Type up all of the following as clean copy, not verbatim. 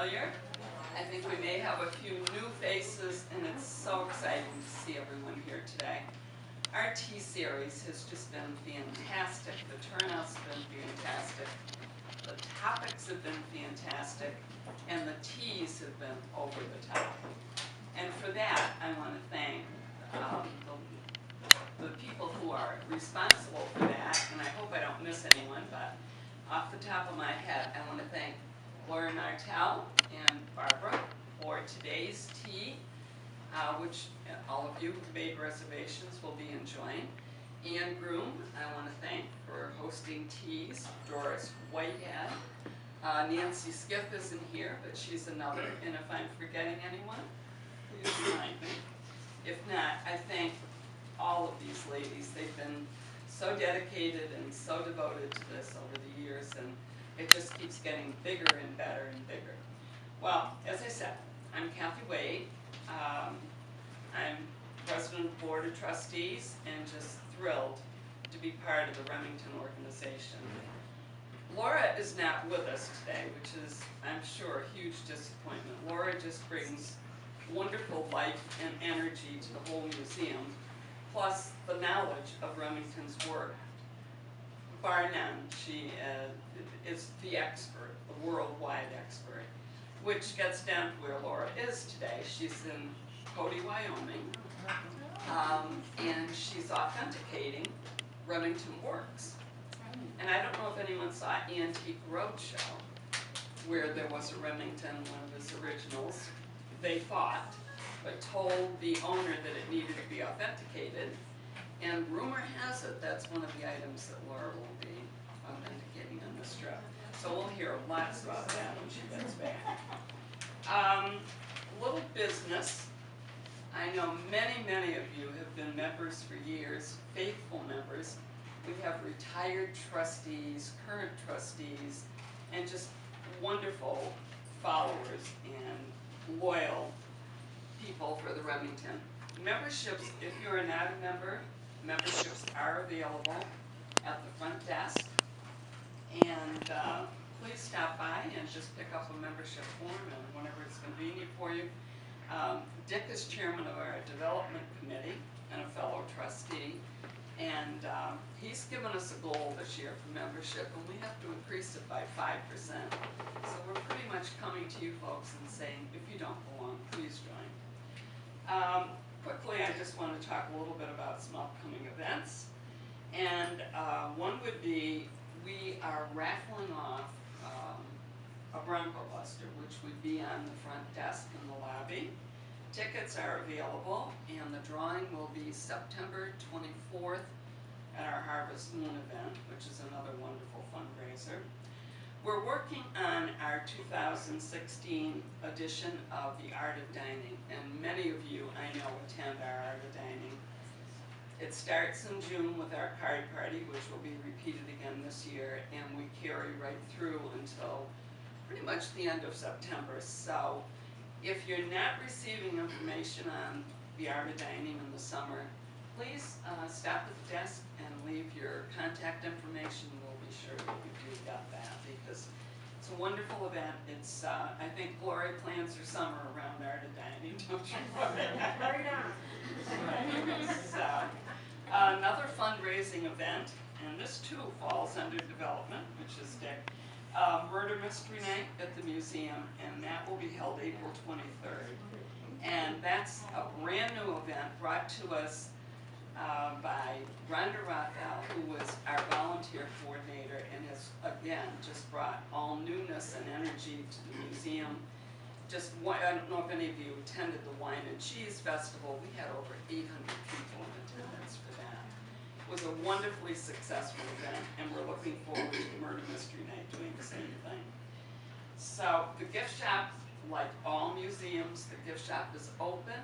familiar. I think we may have a few new faces, and it's so exciting to see everyone here today. Our tea series has just been fantastic. The turnout's been fantastic. The topics have been fantastic, and the teas have been over the top. And for that, I want to thank the people who are responsible for that, and I hope I don't miss anyone, but off the top of my head, I want to thank Laura Nartell and Barbara for today's tea, which all of you who made reservations will be enjoying. Ann Groom, I want to thank for hosting teas. Doris Whitehead. Nancy Skiff isn't here, but she's another, and if I'm forgetting anyone, please remind me. If not, I thank all of these ladies. They've been so dedicated and so devoted to this over the years, and it just keeps getting bigger and better and bigger. Well, as I said, I'm Kathy Wade. I'm President of the Board of Trustees and just thrilled to be part of the Remington organization. Laura is not with us today, which is, I'm sure, a huge disappointment. Laura just brings wonderful life and energy to the whole museum, plus the knowledge of Remington's work. Bar none, she is the expert, the worldwide expert, which gets down to where Laura is today. She's in Cody, Wyoming, and she's authenticating Remington works. And I don't know if anyone saw Antique Roadshow, where there was a Remington, one of his originals. They fought, but told the owner that it needed to be authenticated. And rumor has it that's one of the items that Laura will be authenticating on this trip. So we'll hear lots about that when she gets back. Little business. I know many of you have been members for years, faithful members. We have retired trustees, current trustees, and just wonderful followers and loyal people for the Remington. Memberships, if you're not a member, memberships are available at the front desk. And please stop by and just pick up a membership form and whenever it's convenient for you. Dick is chairman of our development committee and a fellow trustee. And he's given us a goal this year for membership, and we have to increase it by 5%. So we're pretty much coming to you folks and saying, if you don't belong, please join. Quickly, I just want to talk a little bit about some upcoming events. And one would be, we are raffling off a Bronco Buster, which would be on the front desk in the lobby. Tickets are available, and the drawing will be September 24th at our Harvest Moon event, which is another wonderful fundraiser. We're working on our 2016 edition of the Art of Dining, and many of you, I know, attend our Art of Dining. It starts in June with our card party, which will be repeated again this year, and we carry right through until pretty much the end of September. So if you're not receiving information on the Art of Dining in the summer, please stop at the desk and leave your contact information. We'll be sure that you got that, because it's a wonderful event. It's I think Gloria plans her summer around Art of Dining, don't you? Right on. So, another fundraising event, and this too falls under development, which is Dick. Murder Mystery Night at the museum, and that will be held April 23rd. And that's a brand new event brought to us by Rhonda Rothel, who was our volunteer coordinator and has, again, just brought all newness and energy to the museum. I don't know if any of you attended the Wine and Cheese Festival. We had over 800 people in attendance for that. It was a wonderfully successful event, and we're looking forward to Murder Mystery Night doing the same thing. So the gift shop, like all museums, the gift shop is open.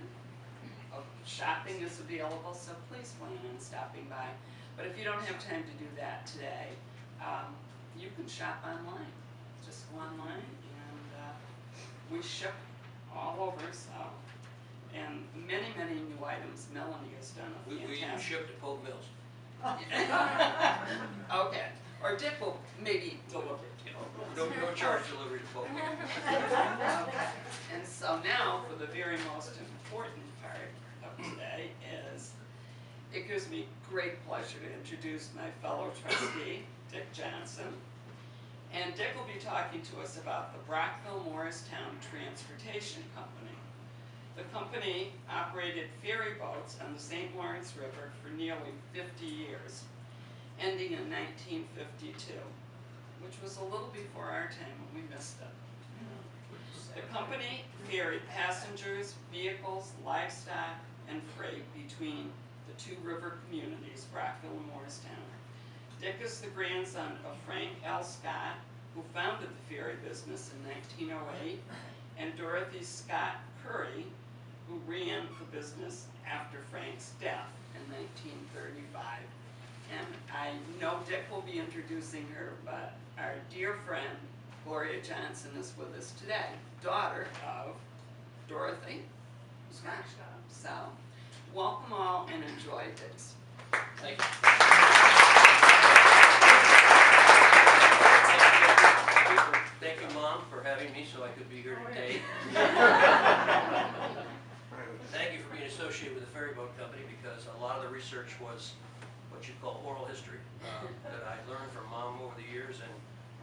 Shopping is available, so please plan on stopping by. But if you don't have time to do that today, you can shop online. Just go online, and we ship all over, so. And many new items. Melanie has done a fantastic. We even ship to Polk Mills. Okay, or Dick will maybe deliver it. No charge delivery to folks. And so now, for the very most important part of today is, it gives me great pleasure to introduce my fellow trustee, Dick Johnson. And Dick will be talking to us about the Brockville-Morristown Transportation Company. The company operated ferry boats on the St. Lawrence River for nearly 50 years, ending in 1952, which was a little before our time when we missed it. The company ferried passengers, vehicles, livestock, and freight between the two river communities, Brockville and Morristown. Dick is the grandson of Frank L. Scott, who founded the ferry business in 1908, and Dorothy Scott Curry, who ran the business after Frank's death in 1935. And I know Dick will be introducing her, but our dear friend, Gloria Johnson, is with us today, daughter of Dorothy Scott. So, welcome all and enjoy this. Thank you. Thank you, Mom, for having me so I could be here today. Thank you for being associated with the Ferry Boat Company, because a lot of the research was what you call oral history that I learned from Mom over the years and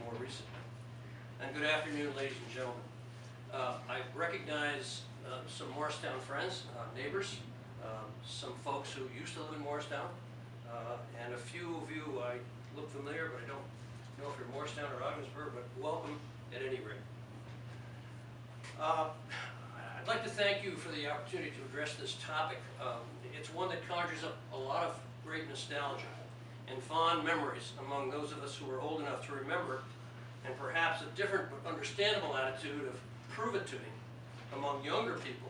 more recently. And good afternoon, ladies and gentlemen. I recognize some Morristown friends, neighbors, some folks who used to live in Morristown, and a few of you I look familiar, but I don't know if you're Morristown or Ogdensburg, but welcome at any rate. I'd like to thank you for the opportunity to address this topic. It's one that conjures up a lot of great nostalgia and fond memories among those of us who are old enough to remember, and perhaps a different but understandable attitude of prove it to me among younger people,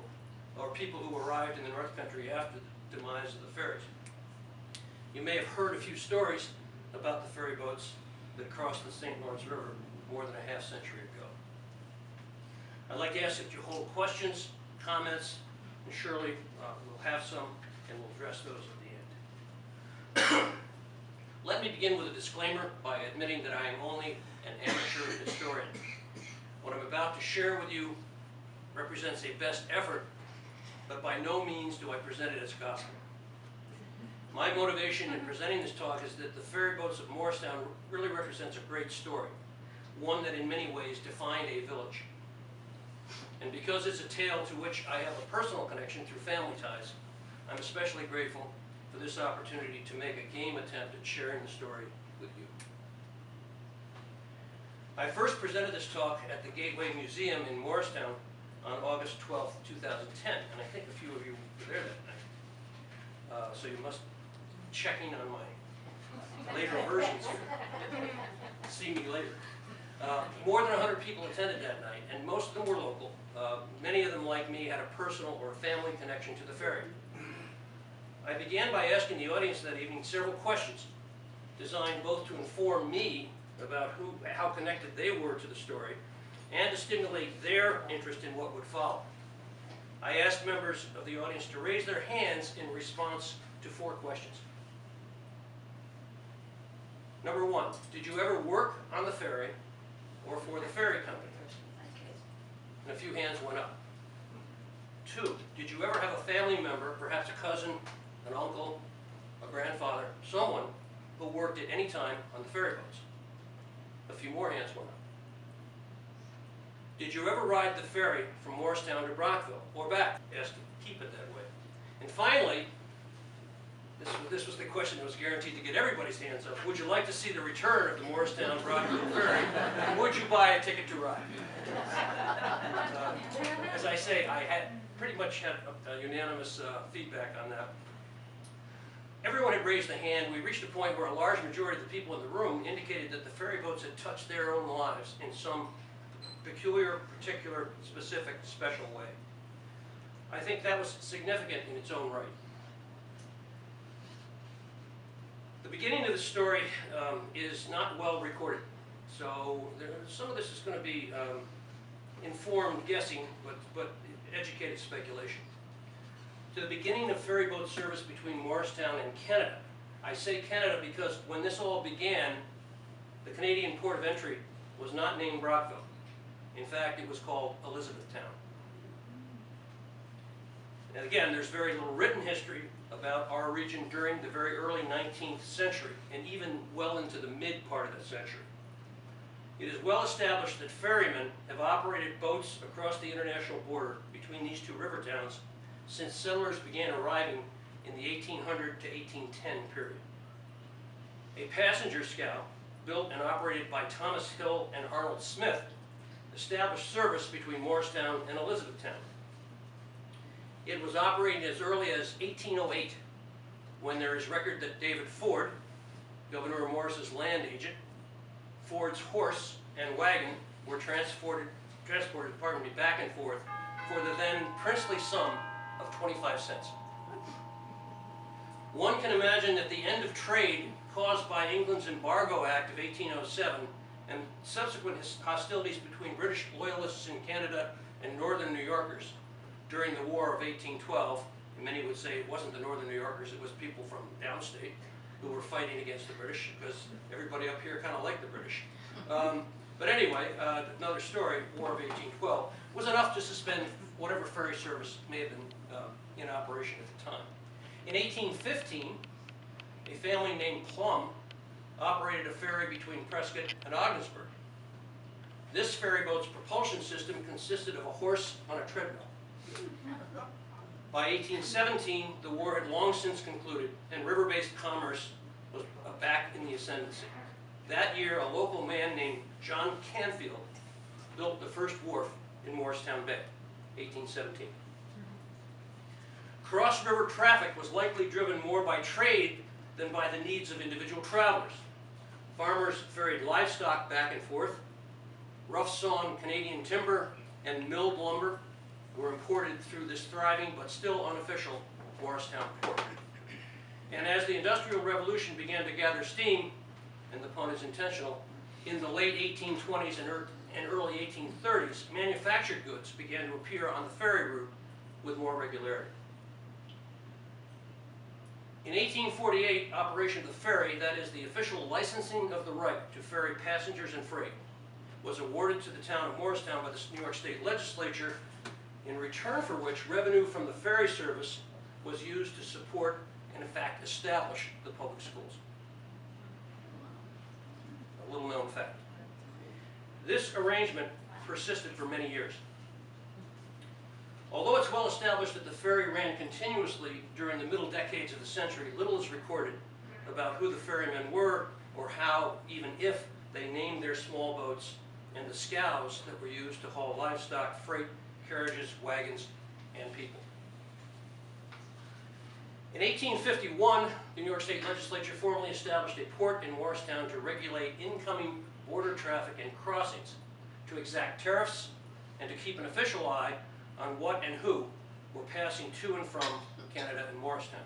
or people who arrived in the North Country after the demise of the ferries. You may have heard a few stories about the ferry boats that crossed the St. Lawrence River more than a half century ago. I'd like to ask that you hold questions, comments, and surely we'll have some, and we'll address those at the end. Let me begin with a disclaimer by admitting that I am only an amateur historian. What I'm about to share with you represents a best effort, but by no means do I present it as gospel. My motivation in presenting this talk is that the ferry boats of Morristown really represents a great story, one that in many ways defined a village. And because it's a tale to which I have a personal connection through family ties, I'm especially grateful for this opportunity to make a game attempt at sharing the story with you. I first presented this talk at the Gateway Museum in Morristown on August 12, 2010, and I think a few of you were there that night. So you must checking on my later versions here. See me later. More than 100 people attended that night, and most of them were local. Many of them, like me, had a personal or family connection to the ferry. I began by asking the audience that evening several questions designed both to inform me about how connected they were to the story and to stimulate their interest in what would follow. I asked members of the audience to raise their hands in response to 4 questions. Number 1, did you ever work on the ferry or for the ferry company? And a few hands went up. 2, did you ever have a family member, perhaps a cousin, an uncle, a grandfather, someone who worked at any time on the ferry boats? A few more hands went up. Did you ever ride the ferry from Morristown to Brockville or back? Asked to keep it that way. And finally, this was the question that was guaranteed to get everybody's hands up. Would you like to see the return of the Morristown-Brockville ferry? And would you buy a ticket to ride? As I say, I had pretty much had a unanimous feedback on that. Everyone had raised a hand. We reached a point where a large majority of the people in the room indicated that the ferry boats had touched their own lives in some peculiar, particular, specific, special way. I think that was significant in its own right. The beginning of the story is not well recorded, so some of this is going to be informed guessing, but educated speculation. To the beginning of ferry boat service between Morristown and Canada. I say Canada because when this all began, the Canadian port of entry was not named Brockville. In fact, it was called Elizabethtown. And again, there's very little written history about our region during the very early 19th century, and even well into the mid part of the century. It is well established that ferrymen have operated boats across the international border between these two river towns since settlers began arriving in the 1800 to 1810 period. A passenger scow, built and operated by Thomas Hill and Arnold Smith, established service between Morristown and Elizabethtown. It was operating as early as 1808, when there is record that David Ford, Governor Morris's land agent, Ford's horse and wagon were transported back and forth for the then princely sum of 25 cents. One can imagine that the end of trade caused by England's Embargo Act of 1807 and subsequent hostilities between British loyalists in Canada and Northern New Yorkers during the War of 1812, and many would say it wasn't the Northern New Yorkers, it was people from downstate who were fighting against the British, because everybody up here kind of liked the British. But anyway, another story, War of 1812, was enough to suspend whatever ferry service may have been in operation at the time. In 1815, a family named Plum operated a ferry between Prescott and Ogdensburg. This ferry boat's propulsion system consisted of a horse on a treadmill. By 1817, the war had long since concluded, and river-based commerce was back in the ascendancy. That year, a local man named John Canfield built the first wharf in Morristown Bay, 1817. Cross-river traffic was likely driven more by trade than by the needs of individual travelers. Farmers ferried livestock back and forth. Rough-sawn Canadian timber and milled lumber were imported through this thriving but still unofficial Morristown port. And as the Industrial Revolution began to gather steam, and the pun is intentional, in the late 1820s and early 1830s, manufactured goods began to appear on the ferry route with more regularity. In 1848, operation of the ferry, that is the official licensing of the right to ferry passengers and freight, was awarded to the town of Morristown by the New York State Legislature, in return for which revenue from the ferry service was used to support and in fact establish the public schools. A little known fact. This arrangement persisted for many years. Although it's well established that the ferry ran continuously during the middle decades of the century, little is recorded about who the ferrymen were or how, even if, they named their small boats and the scows that were used to haul livestock, freight, carriages, wagons, and people. In 1851, the New York State Legislature formally established a port in Morristown to regulate incoming border traffic and crossings, to exact tariffs, and to keep an official eye on what and who were passing to and from Canada and Morristown.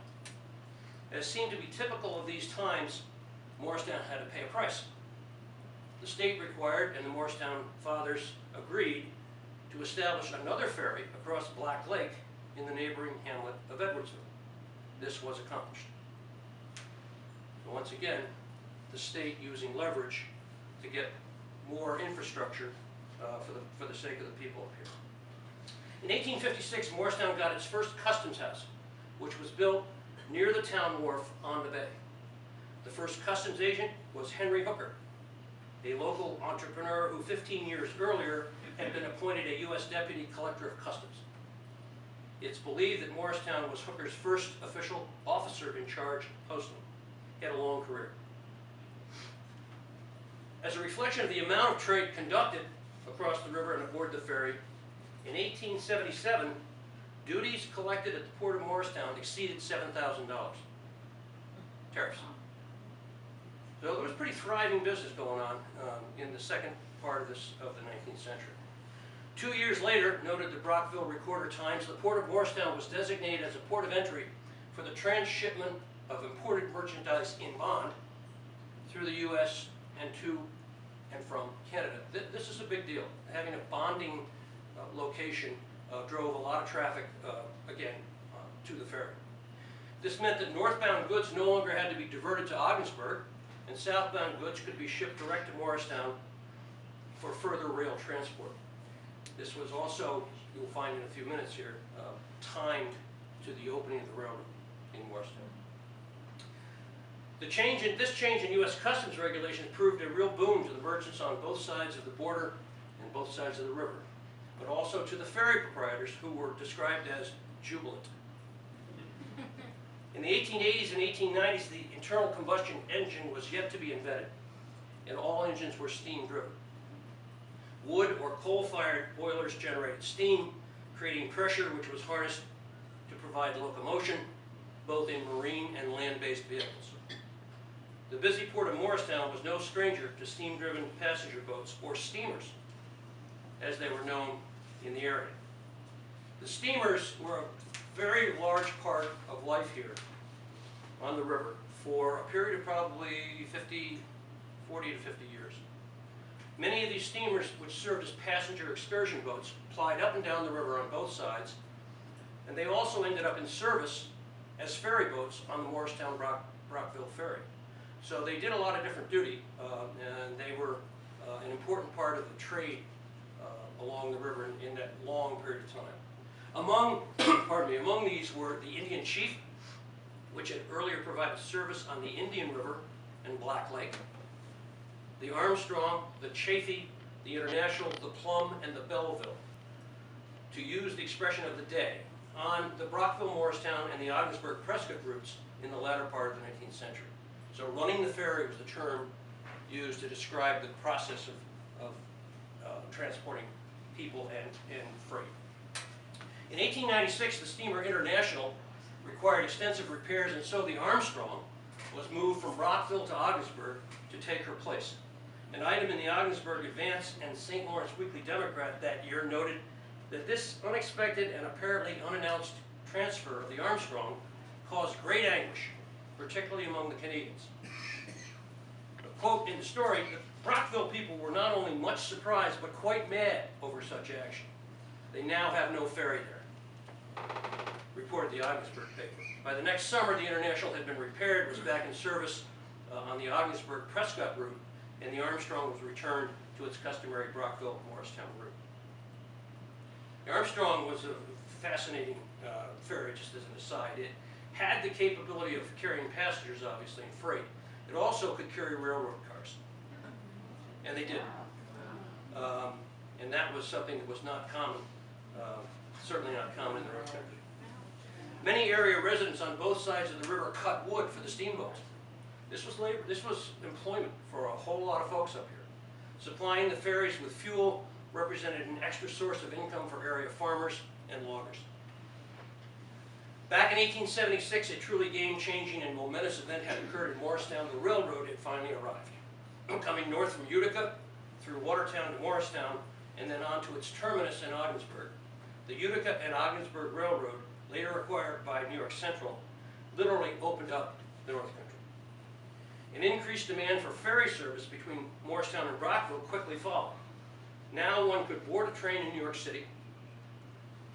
As seemed to be typical of these times, Morristown had to pay a price. The state required, and the Morristown fathers agreed, to establish another ferry across Black Lake in the neighboring hamlet of Edwardsville. This was accomplished. And once again, the state using leverage to get more infrastructure for the sake of the people up here. In 1856, Morristown got its first customs house, which was built near the town wharf on the bay. The first customs agent was Henry Hooker, a local entrepreneur who 15 years earlier had been appointed a U.S. Deputy Collector of Customs. It's believed that Morristown was Hooker's first official officer in charge posting. He had a long career. As a reflection of the amount of trade conducted across the river and aboard the ferry, in 1877, duties collected at the port of Morristown exceeded $7,000. Tariffs. So there was pretty thriving business going on in the second part of the 19th century. 2 years later, noted the Brockville Recorder Times, the port of Morristown was designated as a port of entry for the transshipment of imported merchandise in bond through the U.S. and to and from Canada. This is a big deal. Having a bonding location drove a lot of traffic, again, to the ferry. This meant that northbound goods no longer had to be diverted to Ogdensburg, and southbound goods could be shipped direct to Morristown for further rail transport. This was also, you'll find in a few minutes here, timed to the opening of the railroad in Morristown. This change in U.S. Customs regulations proved a real boon to the merchants on both sides of the border and both sides of the river, but also to the ferry proprietors, who were described as jubilant. In the 1880s and 1890s, the internal combustion engine was yet to be invented, and all engines were steam-driven. Wood or coal-fired boilers generated steam, creating pressure which was harnessed to provide locomotion, both in marine and land-based vehicles. The busy port of Morristown was no stranger to steam-driven passenger boats, or steamers, as they were known in the area. The steamers were a very large part of life here on the river for a period of probably 40 to 50 years. Many of these steamers, which served as passenger excursion boats, plied up and down the river on both sides, and they also ended up in service as ferry boats on the Morristown-Brockville ferry. So they did a lot of different duty, and they were an important part of the trade along the river in that long period of time. Among these were the Indian Chief, which had earlier provided service on the Indian River and Black Lake, the Armstrong, the Chaffee, the International, the Plum, and the Belleville, to use the expression of the day, on the Brockville, Morristown, and the Ogdensburg-Prescott routes in the latter part of the 19th century. So running the ferry was the term used to describe the process of transporting people and freight. In 1896, the steamer International required extensive repairs, and so the Armstrong was moved from Brockville to Ogdensburg to take her place. An item in the Ogdensburg Advance and St. Lawrence Weekly Democrat that year noted that this unexpected and apparently unannounced transfer of the Armstrong caused great anguish, particularly among the Canadians. A quote in the story, the Brockville people were not only much surprised but quite mad over such action. They now have no ferry there, reported the Ogdensburg paper. By the next summer, the International had been repaired, was back in service on the Ogdensburg-Prescott route, and the Armstrong was returned to its customary Brockville-Morristown route. The Armstrong was a fascinating ferry, just as an aside. It had the capability of carrying passengers, obviously, and freight. It also could carry railroad cars, and they did. And that was something that was not common, certainly not common in the North Country. Many area residents on both sides of the river cut wood for the steamboats. This was labor, this was employment for a whole lot of folks up here. Supplying the ferries with fuel represented an extra source of income for area farmers and loggers. Back in 1876, a truly game-changing and momentous event had occurred in Morristown. The railroad had finally arrived. Coming north from Utica, through Watertown to Morristown, and then on to its terminus in Ogdensburg. The Utica and Ogdensburg Railroad, later acquired by New York Central, literally opened up the North Country. An increased demand for ferry service between Morristown and Brockville quickly followed. Now one could board a train in New York City,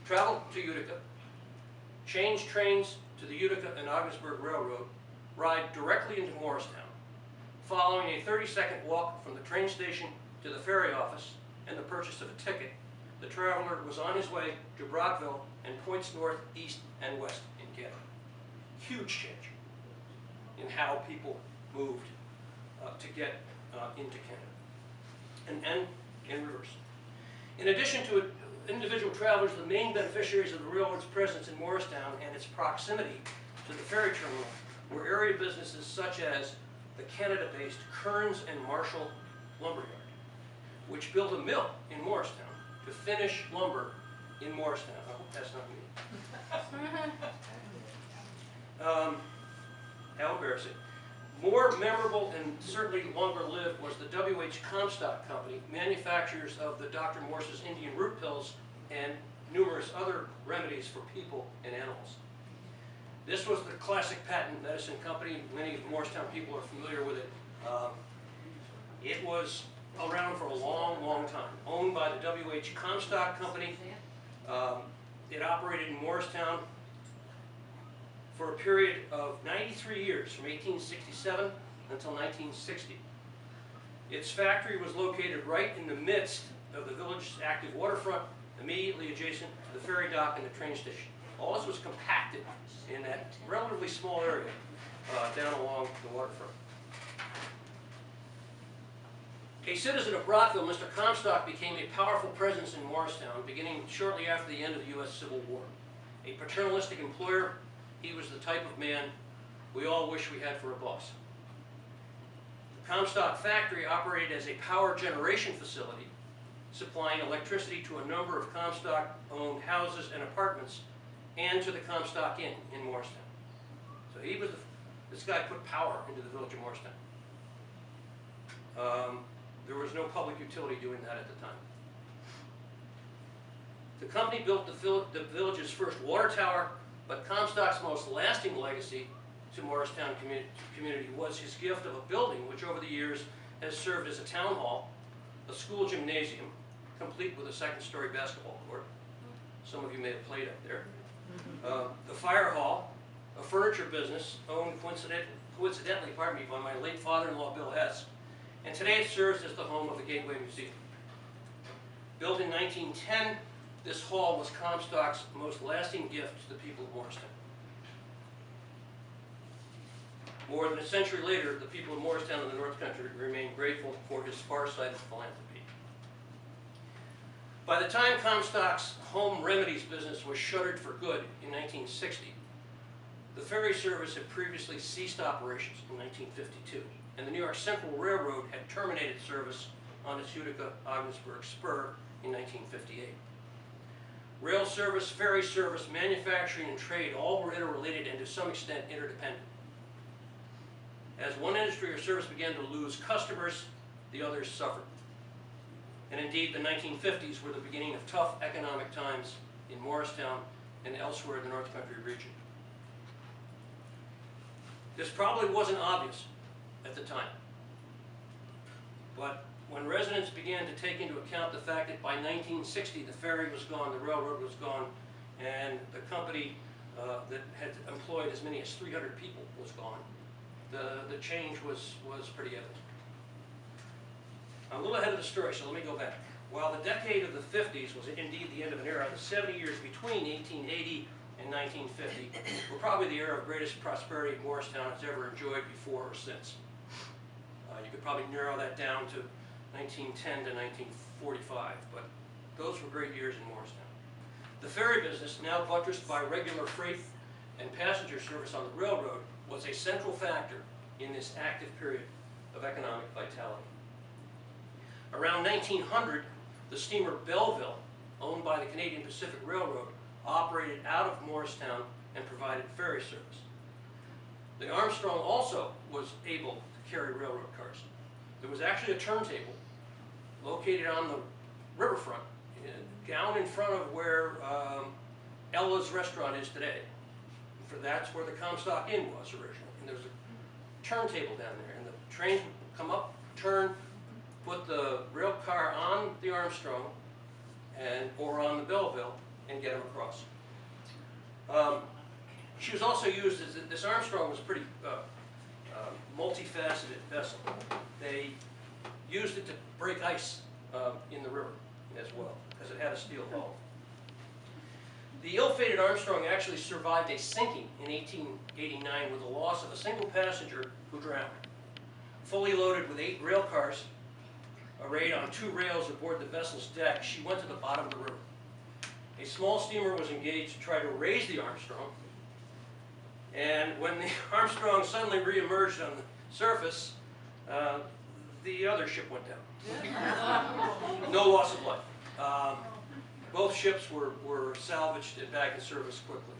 travel to Utica, change trains to the Utica and Ogdensburg Railroad, ride directly into Morristown. Following a 30-second walk from the train station to the ferry office and the purchase of a ticket, the traveler was on his way to Brockville and points north, east, and west in Canada. Huge change in how people moved to get into Canada, and in reverse. In addition to individual travelers, the main beneficiaries of the railroad's presence in Morristown and its proximity to the ferry terminal were area businesses such as the Canada-based Kearns and Marshall Lumberyard, which built a mill in Morristown to finish lumber in Morristown. I hope that's not me. How embarrassing. More memorable and certainly longer lived was the W.H. Comstock Company, manufacturers of the Dr. Morse's Indian root pills and numerous other remedies for people and animals. This was the classic patent medicine company. Many of Morristown people are familiar with it. It was around for a long, long time. Owned by the W.H. Comstock Company. It operated in Morristown for a period of 93 years, from 1867 until 1960. Its factory was located right in the midst of the village's active waterfront, immediately adjacent to the ferry dock and the train station. All this was compacted in that relatively small area down along the waterfront. A citizen of Brockville, Mr. Comstock became a powerful presence in Morristown beginning shortly after the end of the U.S. Civil War. A paternalistic employer, he was the type of man we all wish we had for a boss. The Comstock factory operated as a power generation facility, supplying electricity to a number of Comstock-owned houses and apartments and to the Comstock Inn in Morristown. So he was this guy put power into the village of Morristown. There was no public utility doing that at the time. The company built the village's first water tower, but Comstock's most lasting legacy to Morristown community was his gift of a building which over the years has served as a town hall, a school gymnasium, complete with a second-story basketball court. Some of you may have played up there. The fire hall, a furniture business owned coincidentally, by my late father-in-law Bill Hess, and today it serves as the home of the Gateway Museum. Built in 1910, this hall was Comstock's most lasting gift to the people of Morristown. More than a century later, the people of Morristown and the North Country remain grateful for his far-sighted philanthropy. By the time Comstock's home remedies business was shuttered for good in 1960, the ferry service had previously ceased operations in 1952, and the New York Central Railroad had terminated service on its Utica-Ogdensburg spur in 1958. Rail service, ferry service, manufacturing, and trade all were interrelated and to some extent interdependent. As one industry or service began to lose customers, the others suffered. And indeed, the 1950s were the beginning of tough economic times in Morristown and elsewhere in the North Country region. This probably wasn't obvious at the time, but when residents began to take into account the fact that by 1960 the ferry was gone, the railroad was gone, and the company that had employed as many as 300 people was gone, the change was pretty evident. I'm a little ahead of the story, so let me go back. While the decade of the 50s was indeed the end of an era, the 70 years between 1880 and 1950 were probably the era of greatest prosperity Morristown has ever enjoyed before or since. You could probably narrow that down to 1910 to 1945, but those were great years in Morristown. The ferry business, now buttressed by regular freight and passenger service on the railroad, was a central factor in this active period of economic vitality. Around 1900, the steamer Belleville, owned by the Canadian Pacific Railroad, operated out of Morristown and provided ferry service. The Armstrong also was able to carry railroad cars. There was actually a turntable located on the riverfront, down in front of where Ella's restaurant is today. That's where the Comstock Inn was originally. And there was a turntable down there, and the trains would come up, turn, put the rail car on the Armstrong or on the Belleville and get them across. She was also used as, this Armstrong was a pretty multifaceted vessel. They used it to break ice in the river as well, because it had a steel hull. The ill-fated Armstrong actually survived a sinking in 1889 with the loss of a single passenger who drowned. Fully loaded with 8 rail cars, arrayed on 2 rails aboard the vessel's deck, she went to the bottom of the river. A small steamer was engaged to try to raise the Armstrong, and when the Armstrong suddenly re-emerged on the surface, the other ship went down. No loss of life. Both ships were salvaged and back in service quickly.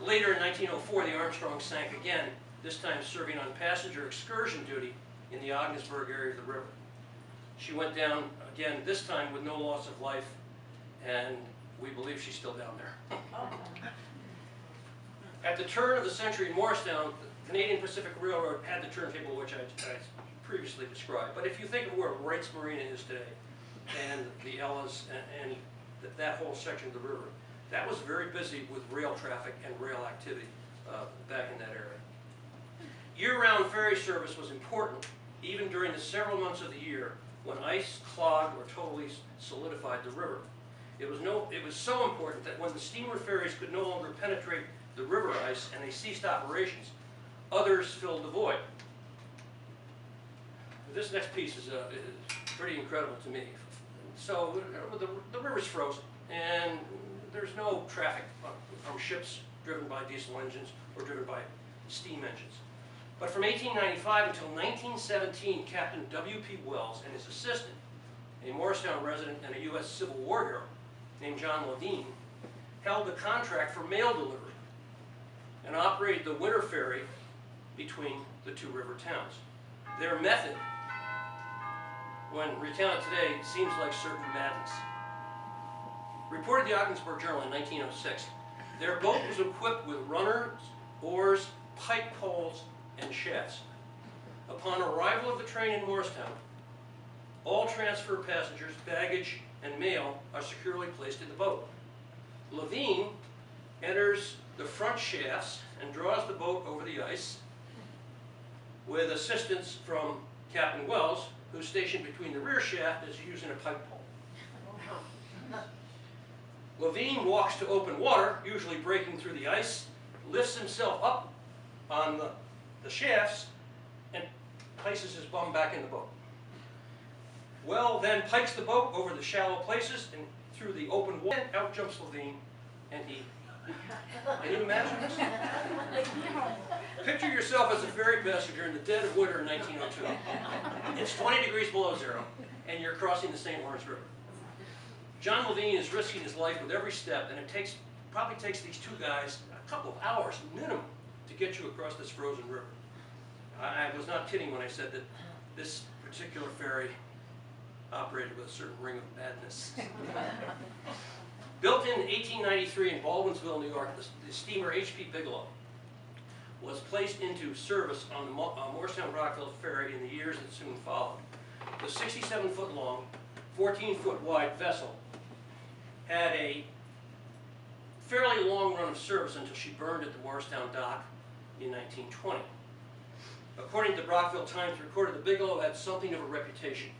Later in 1904, the Armstrong sank again, this time serving on passenger excursion duty in the Ogdensburg area of the river. She went down again, this time with no loss of life, and we believe she's still down there. At the turn of the century in Morristown, the Canadian Pacific Railroad had the turntable which I previously described. But if you think of where Wright's Marina is today, and the Ellas, and that whole section of the river, that was very busy with rail traffic and rail activity back in that area. Year-round ferry service was important even during the several months of the year when ice clogged or totally solidified the river. It was so important that when the steamer ferries could no longer penetrate the river ice and they ceased operations, others filled the void. This next piece is pretty incredible to me. So the river's frozen, and there's no traffic from ships driven by diesel engines or driven by steam engines. But from 1895 until 1917, Captain W.P. Wells and his assistant, a Morristown resident and a U.S. Civil War hero named John Levine, held the contract for mail delivery and operated the winter ferry between the two river towns. Their method, when recounted today, seems like certain madness. Reported the Ogdensburg Journal in 1906, their boat was equipped with runners, oars, pike poles, and shafts. Upon arrival of the train in Morristown, all transfer passengers, baggage, and mail are securely placed in the boat. Levine enters the front shafts and draws the boat over the ice with assistance from Captain Wells, who's stationed between the rear shaft as using a pike pole. Levine walks to open water, usually breaking through the ice, lifts himself up on the shafts, and places his bum back in the boat. Well, then pikes the boat over the shallow places and through the open water, and out jumps Levine, and he... Can you imagine this? Picture yourself as a ferry passenger in the dead of winter in 1902. It's 20 degrees below zero, and you're crossing the St. Lawrence River. John Levine is risking his life with every step, and it probably takes these two guys a couple of hours minimum to get you across this frozen river. I was not kidding when I said that this particular ferry operated with a certain ring of madness. Built in 1893 in Baldwinsville, New York, the steamer H.P. Bigelow was placed into service on the Morristown-Brockville ferry in the years that soon followed. The 67-foot long, 14-foot wide vessel had a fairly long run of service until she burned at the Morristown dock in 1920. According to the Brockville Times recorder, the Bigelow had something of a reputation.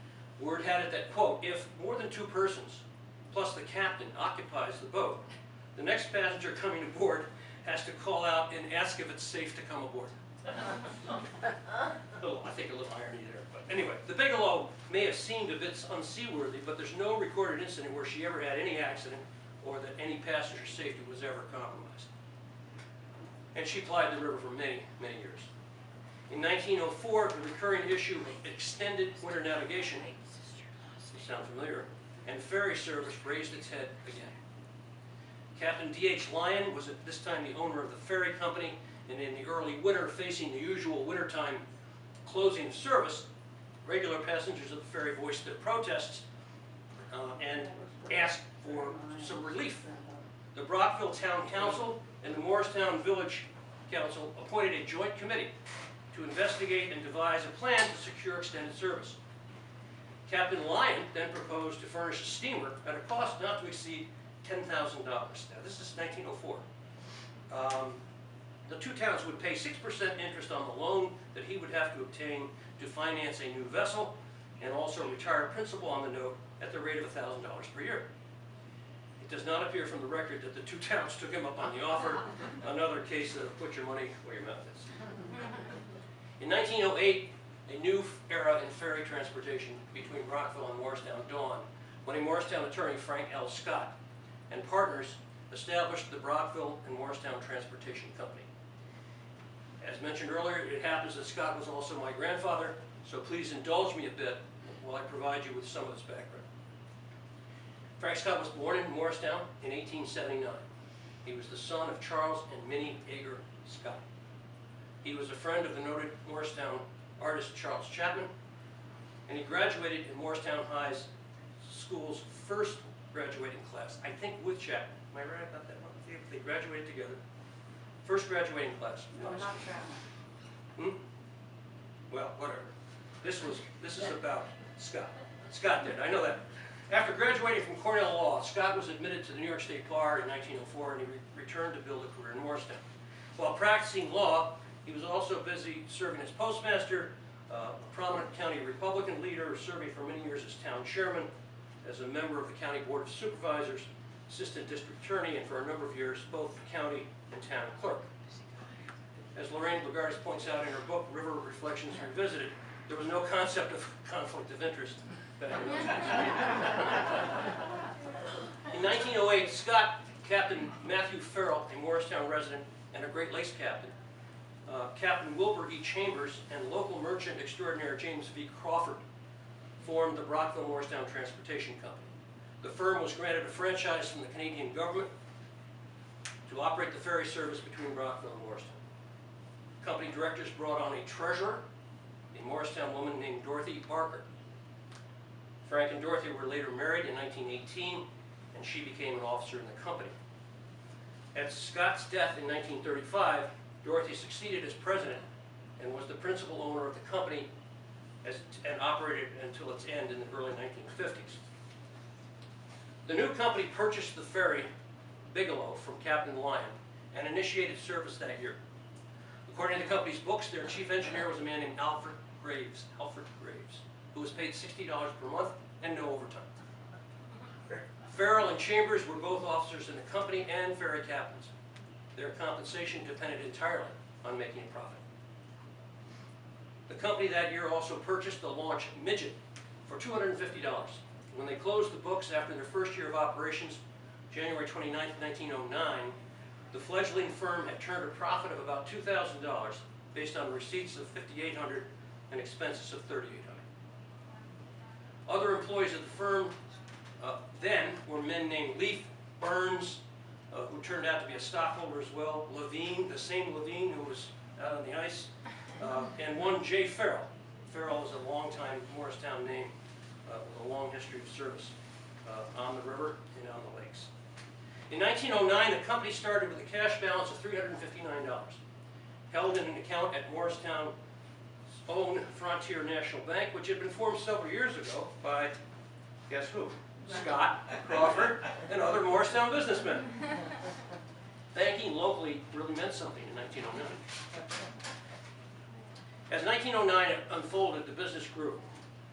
Word had it that, quote, if more than two persons plus the captain occupies the boat, the next passenger coming aboard has to call out and ask if it's safe to come aboard. I think a little irony there. But anyway, the Bigelow may have seemed a bit unseaworthy, but there's no recorded incident where she ever had any accident or that any passenger safety was ever compromised. And she plied the river for many, many years. In 1904, the recurring issue of extended winter navigation, sound familiar, and ferry service raised its head again. Captain D.H. Lyon was at this time the owner of the ferry company, and in the early winter, facing the usual wintertime closing of service, regular passengers of the ferry voiced their protests and asked for some relief. The Brockville Town Council and the Morristown Village Council appointed a joint committee to investigate and devise a plan to secure extended service. Captain Lyon then proposed to furnish a steamer at a cost not to exceed $10,000. Now this is 1904. The two towns would pay 6% interest on the loan that he would have to obtain to finance a new vessel and also retire principal on the note at the rate of $1,000 per year. It does not appear from the record that the two towns took him up on the offer. Another case of put your money where your mouth is. In 1908, a new era in ferry transportation between Brockville and Morristown dawned when a Morristown attorney, Frank L. Scott, and partners established the Brockville and Morristown Transportation Company. As mentioned earlier, it happens that Scott was also my grandfather, so please indulge me a bit while I provide you with some of this background. Frank Scott was born in Morristown in 1879. He was the son of Charles and Minnie Ager Scott. He was a friend of the noted Morristown artist Charles Chapman, and he graduated in Morristown High School's first graduating class, I think with Chapman. Am I right about that one? They graduated together. First graduating class. No, not Chapman. Well, whatever. This is about Scott. Scott did, I know that. After graduating from Cornell Law, Scott was admitted to the New York State Bar in 1904, and he returned to build a career in Morristown. While practicing law, He was also busy serving as postmaster, a prominent county Republican leader, serving for many years as town chairman, as a member of the county board of supervisors, assistant district attorney, and for a number of years, both the county and town clerk. As Lorraine Bogardus points out in her book, River Reflections Revisited, there was no concept of conflict of interest back in those days. In 1908, Scott, Captain Matthew Farrell, a Morristown resident and a Great Lakes captain, Captain Wilbur E. Chambers, and local merchant extraordinaire James V. Crawford formed the Brockville-Morristown Transportation Company. The firm was granted a franchise from the Canadian government to operate the ferry service between Brockville and Morristown. Company directors brought on a treasurer, a Morristown woman named Dorothy Barker. Frank and Dorothy were later married in 1918, and she became an officer in the company. At Scott's death in 1935, Dorothy succeeded as president and was the principal owner of the company and operated until its end in the early 1950s. The new company purchased the ferry Bigelow from Captain Lyon and initiated service that year. According to the company's books, their chief engineer was a man named Alfred Graves, who was paid $60 per month and no overtime. Farrell and Chambers were both officers in the company and ferry captains. Their compensation depended entirely on making a profit. The company that year also purchased the launch Midget for $250. When they closed the books after their first year of operations, January 29, 1909, the fledgling firm had turned a profit of about $2,000 based on receipts of $5,800 and expenses of $3,800. Other employees of the firm then were men named Leaf, Burns, who turned out to be a stockholder as well, Levine, the same Levine who was out on the ice, and one J. Farrell. Farrell is a long-time Morristown name with a long history of service on the river and on the lakes. In 1909, the company started with a cash balance of $359, held in an account at Morristown's own Frontier National Bank, which had been formed several years ago by, guess who? Scott, Crawford, and other Morristown businessmen. Banking locally really meant something in 1909. As 1909 unfolded, the business grew.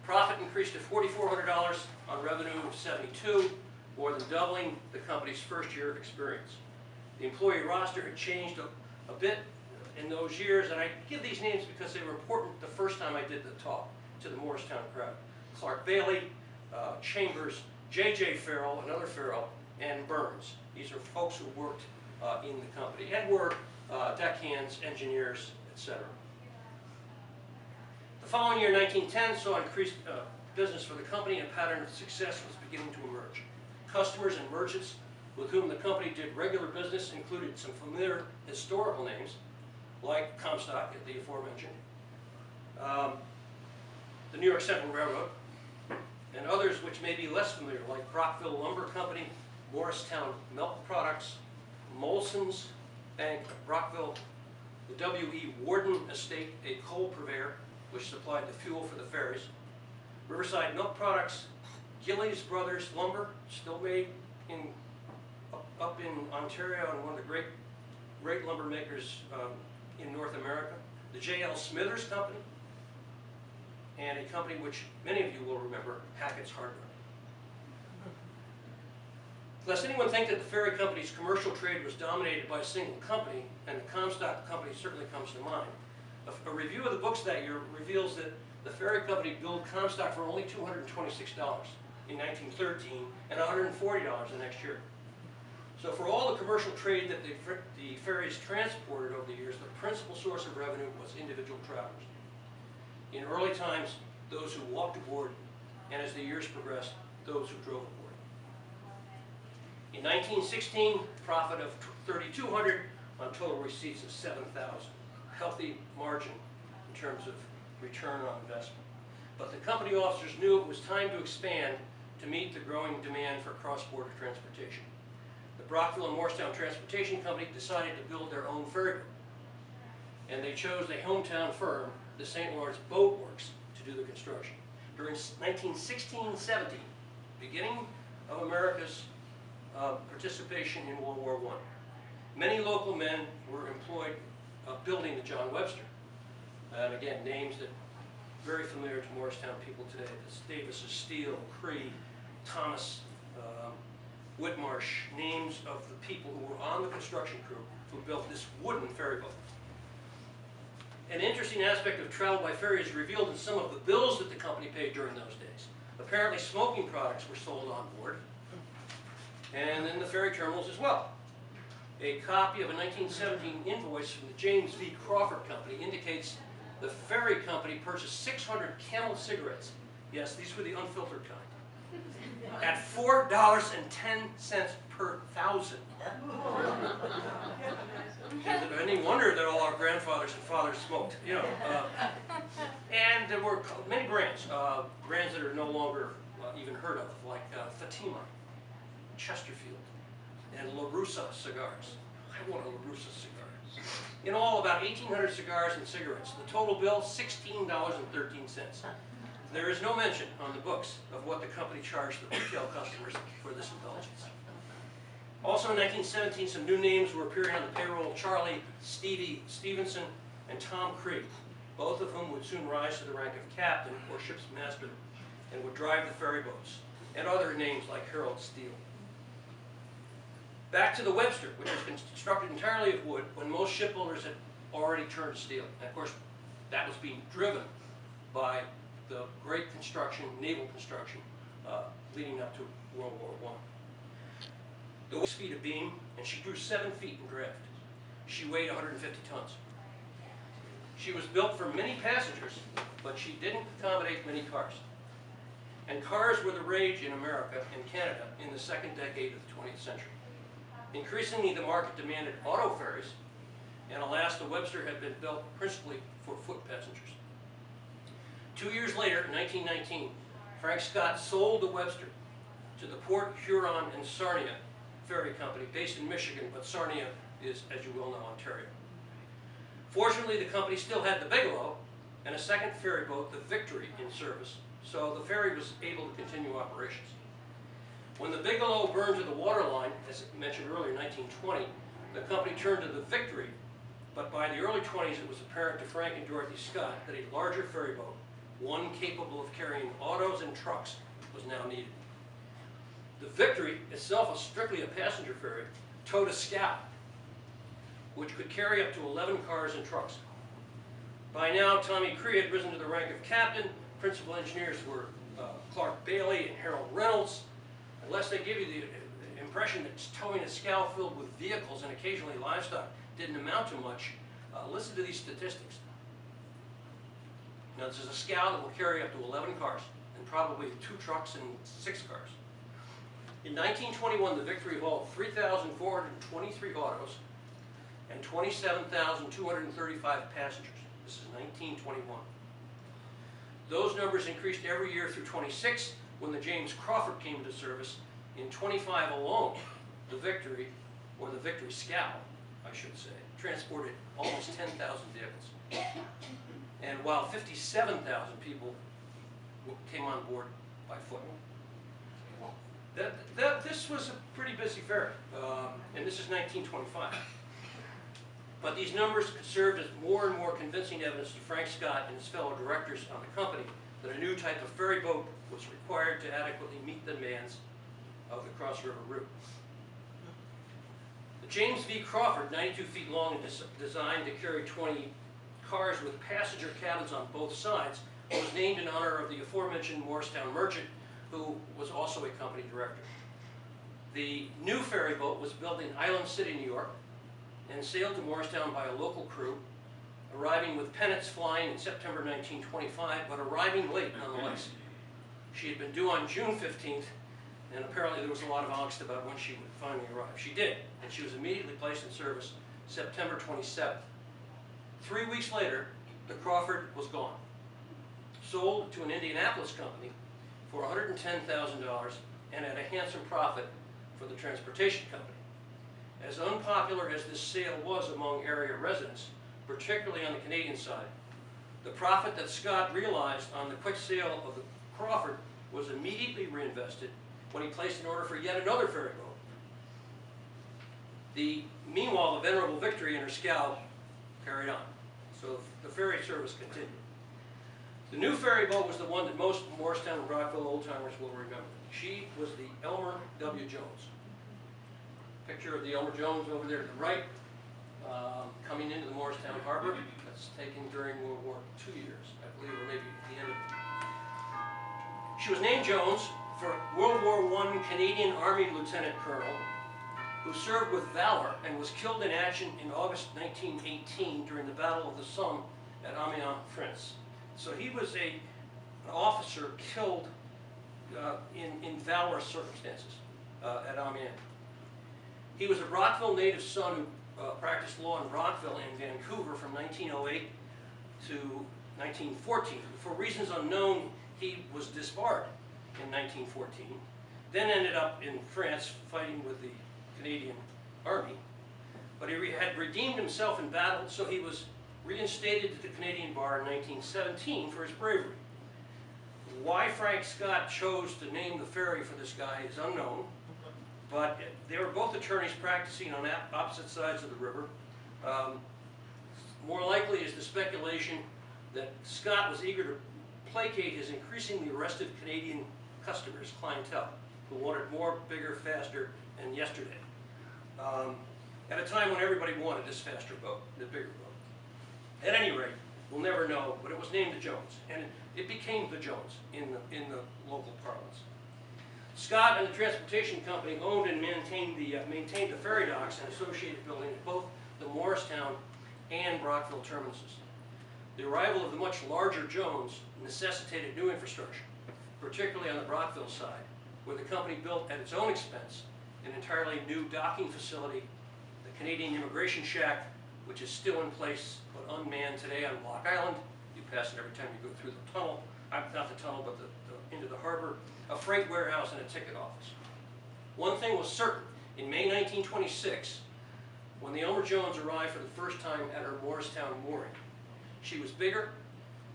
Profit increased to $4,400 on revenue of $72, more than doubling the company's first year of experience. The employee roster had changed a bit in those years, and I give these names because they were important the first time I did the talk to the Morristown crowd. Clark Bailey, Chambers, J.J. Farrell, another Farrell, and Burns. These are folks who worked in the company and were deckhands, engineers, etc. The following year, 1910, saw increased business for the company, and a pattern of success was beginning to emerge. Customers and merchants with whom the company did regular business included some familiar historical names, like Comstock, the aforementioned, the New York Central Railroad, and others which may be less familiar, like Brockville Lumber Company, Morristown Milk Products, Molson's Bank of Brockville, the W.E. Warden Estate, a coal purveyor which supplied the fuel for the ferries, Riverside Milk Products, Gillies Brothers Lumber, still made up in Ontario, and one of the great lumber makers in North America, the J.L. Smithers Company, and a company which many of you will remember, Hackett's Hardware. Lest anyone think that the ferry company's commercial trade was dominated by a single company, and the Comstock Company certainly comes to mind, a review of the books that year reveals that the ferry company billed Comstock for only $226 in 1913 and $140 the next year. So for all the commercial trade that the ferries transported over the years, the principal source of revenue was individual travelers. In early times, those who walked aboard, and as the years progressed, those who drove aboard. In 1916, profit of $3,200 on total receipts of $7,000. Healthy margin in terms of return on investment. But the company officers knew it was time to expand to meet the growing demand for cross-border transportation. The Brockville and Morristown Transportation Company decided to build their own ferry boat, and they chose a hometown firm, the St. Lawrence Boat Works, to do the construction. During 1916-17, beginning of America's participation in World War I, many local men were employed building the John Webster. And again, names that are very familiar to Morristown people today. This Davis's, Steele, Cree, Thomas, Whitmarsh, names of the people who were on the construction crew who built this wooden ferry boat. An interesting aspect of travel by ferry is revealed in some of the bills that the company paid during those days. Apparently smoking products were sold on board, and in the ferry terminals as well. A copy of a 1917 invoice from the James V. Crawford Company indicates the ferry company purchased 600 Camel cigarettes. Yes, these were the unfiltered kind. At $4.10 per thousand. Is it any wonder that all our grandfathers and fathers smoked? You know, and there were many brands, brands that are no longer even heard of, like Fatima, Chesterfield, and La Russa cigars. I want a La Russa cigar. In all, about 1,800 cigars and cigarettes. The total bill, $16.13. There is no mention on the books of what the company charged the retail customers for this indulgence. Also in 1917, some new names were appearing on the payroll: Charlie Stevie Stevenson and Tom Cree, both of whom would soon rise to the rank of captain or ship's master and would drive the ferry boats, and other names like Harold Steele. Back to the Webster, which was constructed entirely of wood when most shipbuilders had already turned to steel. And of course, that was being driven by the great construction, naval construction, leading up to World War I. The 6 feet of beam, and she drew 7 feet in draft. She weighed 150 tons. She was built for many passengers, but she didn't accommodate many cars. And cars were the rage in America and Canada in the second decade of the 20th century. Increasingly, the market demanded auto ferries, and alas, the Webster had been built principally for foot passengers. 2 years later, in 1919, Frank Scott sold the Webster to the Port Huron and Sarnia Ferry Company, based in Michigan, but Sarnia is, as you well know, Ontario. Fortunately, the company still had the Bigelow and a second ferry boat, the Victory, in service, so the ferry was able to continue operations. When the Bigelow burned to the waterline, as mentioned earlier, in 1920, the company turned to the Victory, but by the early 20s it was apparent to Frank and Dorothy Scott that a larger ferry boat, one capable of carrying autos and trucks, was now needed. The Victory, itself strictly a passenger ferry, towed a scow, which could carry up to 11 cars and trucks. By now, Tommy Cree had risen to the rank of captain. Principal engineers were Clark Bailey and Harold Reynolds. Unless they give you the impression that towing a scow filled with vehicles and occasionally livestock didn't amount to much, listen to these statistics. Now, this is a scow that will carry up to 11 cars, and probably 2 trucks and 6 cars. In 1921, the Victory hauled 3,423 autos and 27,235 passengers. This is 1921. Those numbers increased every year through 26, when the James Crawford came into service. In 25 alone, the Victory, or the Victory Scow, I should say, transported almost 10,000 vehicles. And while 57,000 people came on board by foot. This was a pretty busy ferry, and this is 1925. But these numbers served as more and more convincing evidence to Frank Scott and his fellow directors on the company that a new type of ferry boat was required to adequately meet the demands of the cross-river route. The James V. Crawford, 92 feet long and designed to carry 20 cars with passenger cabins on both sides, was named in honor of the aforementioned Morristown merchant, who was also a company director. The new ferry boat was built in Island City, New York, and sailed to Morristown by a local crew, arriving with pennants flying in September 1925, but arriving late nonetheless. She had been due on June 15th, and apparently there was a lot of angst about when she would finally arrive. She did, and she was immediately placed in service September 27th. 3 weeks later, the Crawford was gone, sold to an Indianapolis company for $110,000 and at a handsome profit for the transportation company. As unpopular as this sale was among area residents, particularly on the Canadian side, the profit that Scott realized on the quick sale of the Crawford was immediately reinvested when he placed an order for yet another ferry boat. Meanwhile, the venerable Victory and her scow carried on. So the ferry service continued. The new ferry boat was the one that most Morristown and Brockville old-timers will remember. She was the Elmer W. Jones. Picture of the Elmer Jones over there to the right, coming into the Morristown Harbor. That's taken during World War II years, I believe, or maybe at the end of it. She was named Jones for World War I Canadian Army Lieutenant Colonel who served with valor and was killed in action in August 1918 during the Battle of the Somme at Amiens, France. So he was an officer killed in valorous circumstances at Amiens. He was a Brockville native son who practiced law in Brockville and Vancouver from 1908 to 1914. For reasons unknown, he was disbarred in 1914, then ended up in France fighting with the Canadian Army. But he had redeemed himself in battle, so he was reinstated to the Canadian Bar in 1917 for his bravery. Why Frank Scott chose to name the ferry for this guy is unknown, but they were both attorneys practicing on opposite sides of the river. More likely is the speculation that Scott was eager to placate his increasingly restive Canadian customers, clientele, who wanted more, bigger, faster, and yesterday. At a time when everybody wanted this faster boat, the bigger boat. At any rate, we'll never know, but it was named the Jones, and it became the Jones in the local parlance. Scott and the transportation company owned and maintained the ferry docks and associated buildings at both the Morristown and Brockville terminuses. The arrival of the much larger Jones necessitated new infrastructure, particularly on the Brockville side, where the company built at its own expense an entirely new docking facility, the Canadian Immigration Shack, which is still in place but unmanned today on Block Island. You pass it every time you go through the tunnel, not the tunnel, but into the harbor, a freight warehouse and a ticket office. One thing was certain, in May 1926, when the Elmer Jones arrived for the first time at her Morristown mooring, she was bigger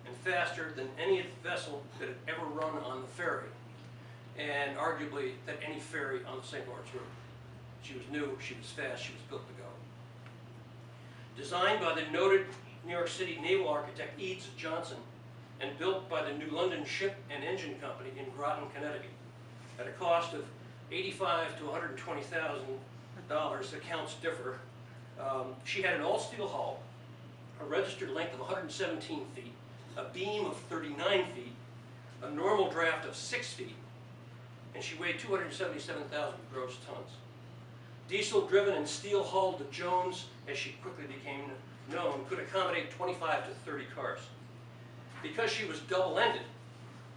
and faster than any vessel that had ever run on the ferry, and arguably than any ferry on the St. Lawrence River. She was new, she was fast, she was built to go. Designed by the noted New York City naval architect Eads Johnson, and built by the New London Ship and Engine Company in Groton, Connecticut, at a cost of $85,000 to $120,000, accounts differ. She had an all-steel hull, a registered length of 117 feet, a beam of 39 feet, a normal draft of 6 feet, and she weighed 277,000 gross tons. Diesel-driven and steel-hulled, the Jones, as she quickly became known, could accommodate 25 to 30 cars. Because she was double-ended,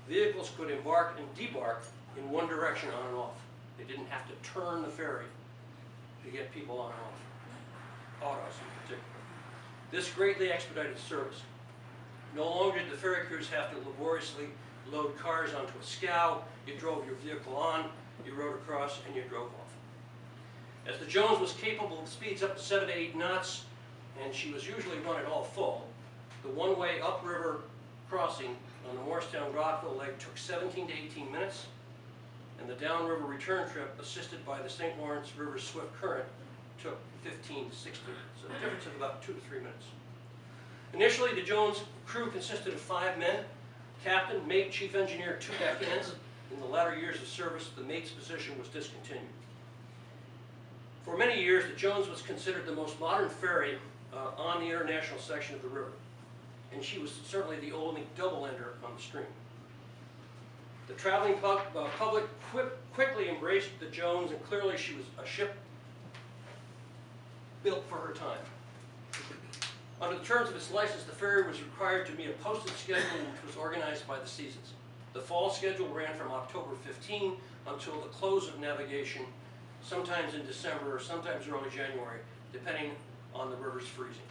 vehicles could embark and debark in one direction on and off. They didn't have to turn the ferry to get people on and off, autos in particular. This greatly expedited service. No longer did the ferry crews have to laboriously load cars onto a scow. You drove your vehicle on, you rode across, and you drove off. As the Jones was capable of speeds up to 7 to 8 knots, and she was usually run at all full, the one-way upriver crossing on the Morristown-Brockville leg took 17 to 18 minutes, and the downriver return trip, assisted by the St. Lawrence River's swift current, took 15 to 16 minutes, so a difference of about 2 to 3 minutes. Initially, the Jones crew consisted of 5 men, captain, mate, chief engineer, 2 deckhands. In the latter years of service, the mate's position was discontinued. For many years, the Jones was considered the most modern ferry on the international section of the river, and she was certainly the only double-ender on the stream. The traveling public quickly embraced the Jones, and clearly she was a ship built for her time. Under the terms of its license, the ferry was required to meet a posted schedule which was organized by the seasons. The fall schedule ran from October 15 until the close of navigation, sometimes in December or sometimes early January, depending on the river's freezing.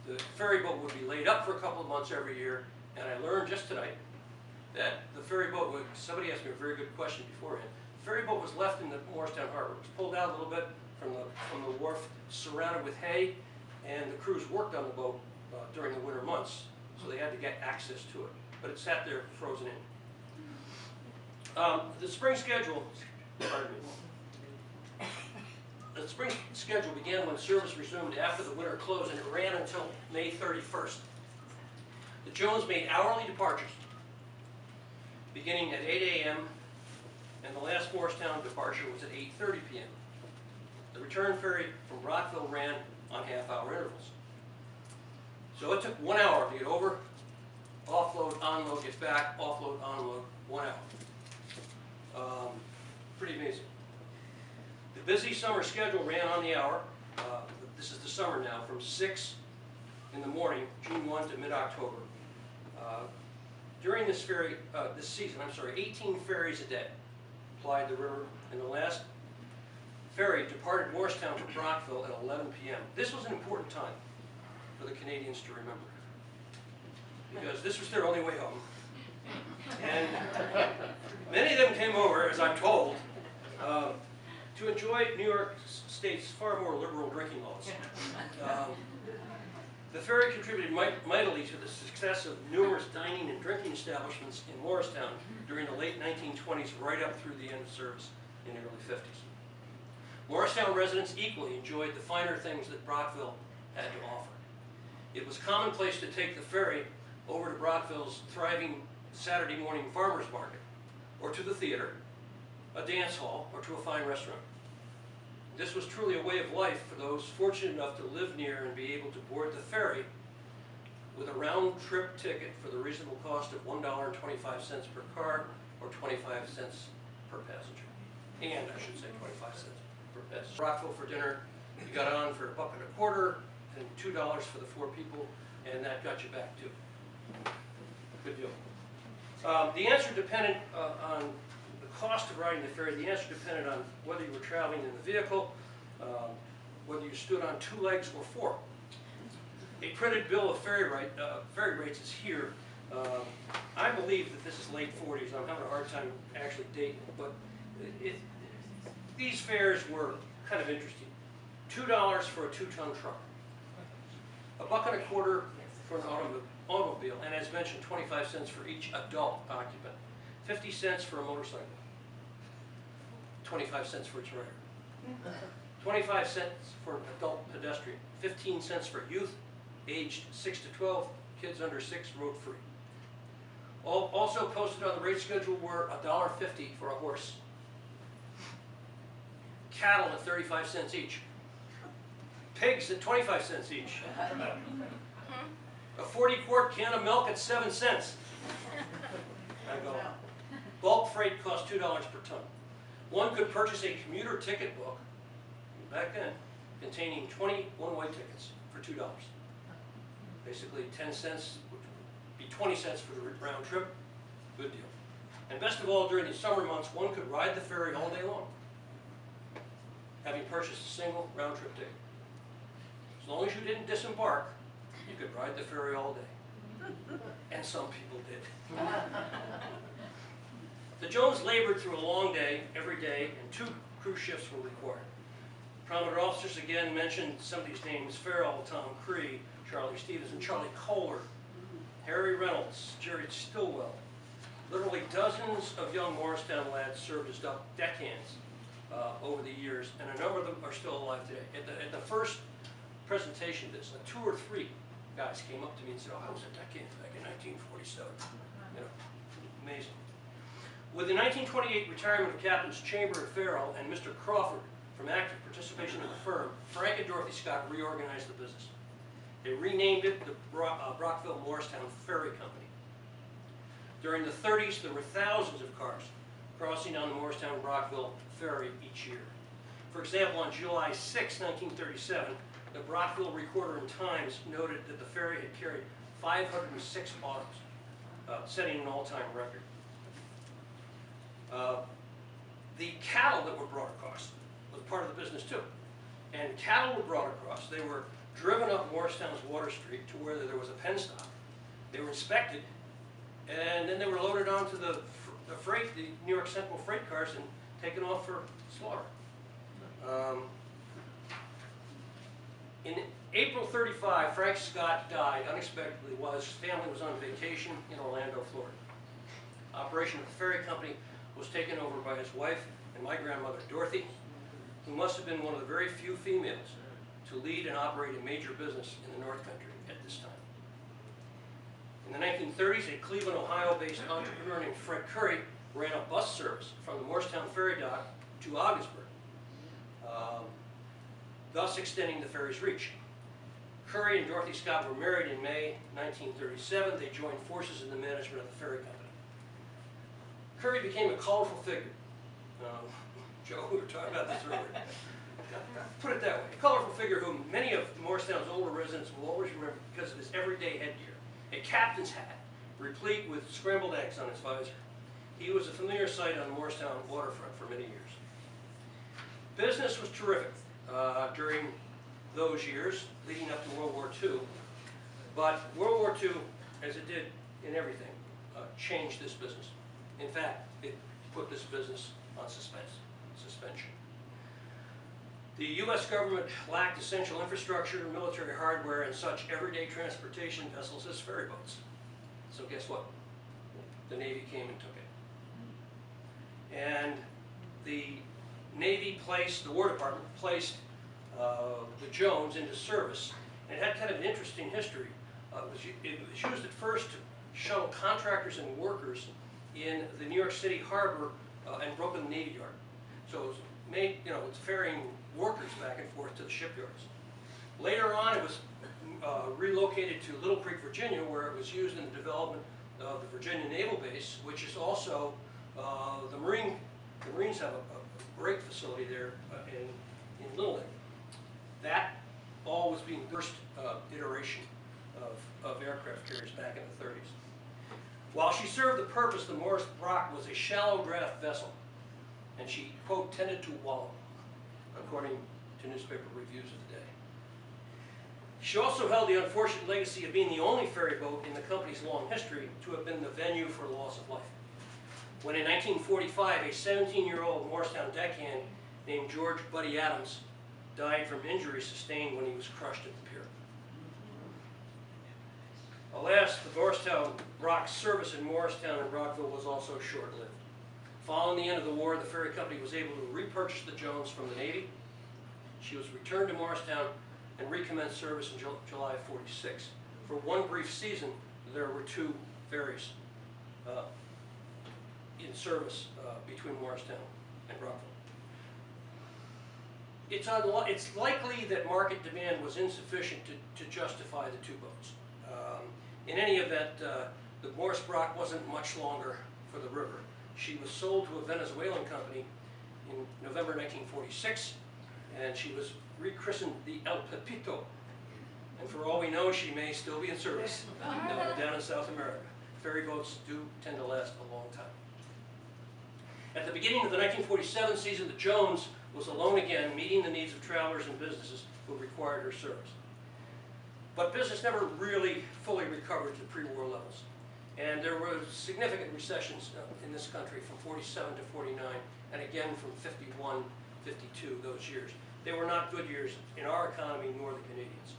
The ferry boat would be laid up for a couple of months every year, and I learned just tonight that the ferry boat would, somebody asked me a very good question beforehand, the ferry boat was left in the Morristown Harbor. It was pulled out a little bit from the wharf, surrounded with hay, and the crews worked on the boat during the winter months, so they had to get access to it. But it sat there frozen in. The spring schedule, pardon me. The The spring schedule began when service resumed after the winter close, and it ran until May 31st. The Jones made hourly departures, beginning at 8 a.m., and the last Morristown departure was at 8:30 p.m. The return ferry from Rockville ran on half-hour intervals. So it took 1 hour to get over, offload, onload, get back, offload, onload, 1 hour. Pretty amazing. The busy summer schedule ran on the hour. This is the summer now, from 6 in the morning, June 1 to mid-October. During this season, 18 ferries a day plied the river, and the last ferry departed Morristown to Brockville at 11 p.m. This was an important time for the Canadians to remember, because this was their only way home. And many of them came over, as I'm told, to enjoy New York State's far more liberal drinking laws. The ferry contributed mightily to the success of numerous dining and drinking establishments in Morristown during the late 1920s right up through the end of service in the early 50s. Morristown residents equally enjoyed the finer things that Brockville had to offer. It was commonplace to take the ferry over to Brockville's thriving Saturday morning farmers market, or to the theater, a dance hall, or to a fine restaurant. This was truly a way of life for those fortunate enough to live near and be able to board the ferry with a round-trip ticket for the reasonable cost of $1.25 per car, or 25 cents per passenger. And, I should say, 25 cents per passenger. Rockville for dinner, you got on for $1.25 and $2 for the 4 people, and that got you back too. Good deal. The answer depended on the cost of riding the ferry. The answer depended on whether you were traveling in the vehicle, whether you stood on 2 legs or 4. A printed bill of ferry rates is here. I believe that this is late 40s. I'm having a hard time actually dating it, but these fares were kind of interesting. $2 for a 2-ton truck, $1.25 for an automobile, and as mentioned, 25 cents for each adult occupant, 50 cents for a motorcycle, 25 cents for its rider, 25 cents for an adult pedestrian, 15 cents for youth aged 6 to 12, kids under 6 rode free. Also posted on the rate schedule were $1.50 for a horse, cattle at 35 cents each, pigs at 25 cents each, a 40-quart can of milk at 7 cents. I go. Bulk freight cost $2 per ton. One could purchase a commuter ticket book, back then, containing 20 one-way tickets for $2. Basically 10 cents, which would be 20 cents for the round trip. Good deal. And best of all, during the summer months, one could ride the ferry all day long, having purchased a single round trip ticket. As long as you didn't disembark, you could ride the ferry all day. And some people did. The Jones labored through a long day, every day, and 2 cruise shifts were required. Prominent officers again mentioned some of these names: Farrell, Tom Cree, Charlie Stevenson, Charlie Kohler, Harry Reynolds, Jerry Stillwell. Literally dozens of young Morristown lads served as deckhands over the years, and a number of them are still alive today. At the first presentation of this, 2 or 3 guys came up to me and said, "Oh, I was a deckhand back in 1947. You know, amazing. With the 1928 retirement of Captains Chamber and Farrell and Mr. Crawford from active participation in the firm, Frank and Dorothy Scott reorganized the business. They renamed it the Brockville Morristown Ferry Company. During the 30s, there were thousands of cars crossing on the Morristown-Brockville Ferry each year. For example, on July 6, 1937, the Brockville Recorder and Times noted that the ferry had carried 506 autos, setting an all-time record. The cattle that were brought across was part of the business too. And cattle were brought across. They were driven up Morristown's Water Street to where there was a pen stop. They were inspected, and then they were loaded onto the New York Central freight cars, and taken off for slaughter. In April 35, Frank Scott died unexpectedly while his family was on vacation in Orlando, Florida. Operation of the ferry company was taken over by his wife and my grandmother, Dorothy. who must have been one of the very few females to lead and operate a major business in the North Country at this time. In the 1930s, a Cleveland, Ohio-based entrepreneur named Fred Curry ran a bus service from the Morristown ferry dock to Augsburg, thus extending the ferry's reach. Curry and Dorothy Scott were married in May 1937. They joined forces in the management of the ferry company. Curry became a colorful figure. Joe, we were talking about this earlier. Put it that way, a colorful figure whom many of Morristown's older residents will always remember because of his everyday headgear. A captain's hat, replete with scrambled eggs on his visor. He was a familiar sight on the Morristown waterfront for many years. Business was terrific during those years, leading up to World War II. But World War II, as it did in everything, changed this business. In fact, it put this business on suspension. The U.S. government lacked essential infrastructure, military hardware, and such everyday transportation vessels as ferry boats. So guess what? The Navy came and took it. And the Navy placed, the War Department placed the Jones into service. And it had kind of an interesting history. It was used at first to shuttle contractors and workers in the New York City harbor and Brooklyn Navy Yard. So it was made, it's ferrying workers back and forth to the shipyards. Later on, it was relocated to Little Creek, Virginia, where it was used in the development of the Virginia Naval Base, which is also the Marines have a great facility there in Little Lake. That all was being the first iteration of aircraft carriers back in the 30s. While she served the purpose, the Morris Brock was a shallow draft vessel, and she, quote, tended to wallow, according to newspaper reviews of the day. She also held the unfortunate legacy of being the only ferry boat in the company's long history to have been the venue for loss of life. When in 1945, a 17-year-old Morristown deckhand named George Buddy Adams died from injuries sustained when he was crushed at the pier. Alas, the Morristown Brock's service in Morristown and Rockville was also short-lived. Following the end of the war, the ferry company was able to repurchase the Jones from the Navy. She was returned to Morristown and recommenced service in July of '46. For one brief season, there were two ferries in service between Morristown and Rockville. It's likely that market demand was insufficient to justify the two boats. In any event, the Morris Brock wasn't much longer for the river. She was sold to a Venezuelan company in November 1946, and she was rechristened the El Pepito. And for all we know, she may still be in service down in South America. Ferry boats do tend to last a long time. At the beginning of the 1947 season, the Jones was alone again, meeting the needs of travelers and businesses who required her service. But business never really fully recovered to pre-war levels. And there were significant recessions in this country from '47 to '49, and again from '51, '52, those years. They were not good years in our economy nor the Canadians.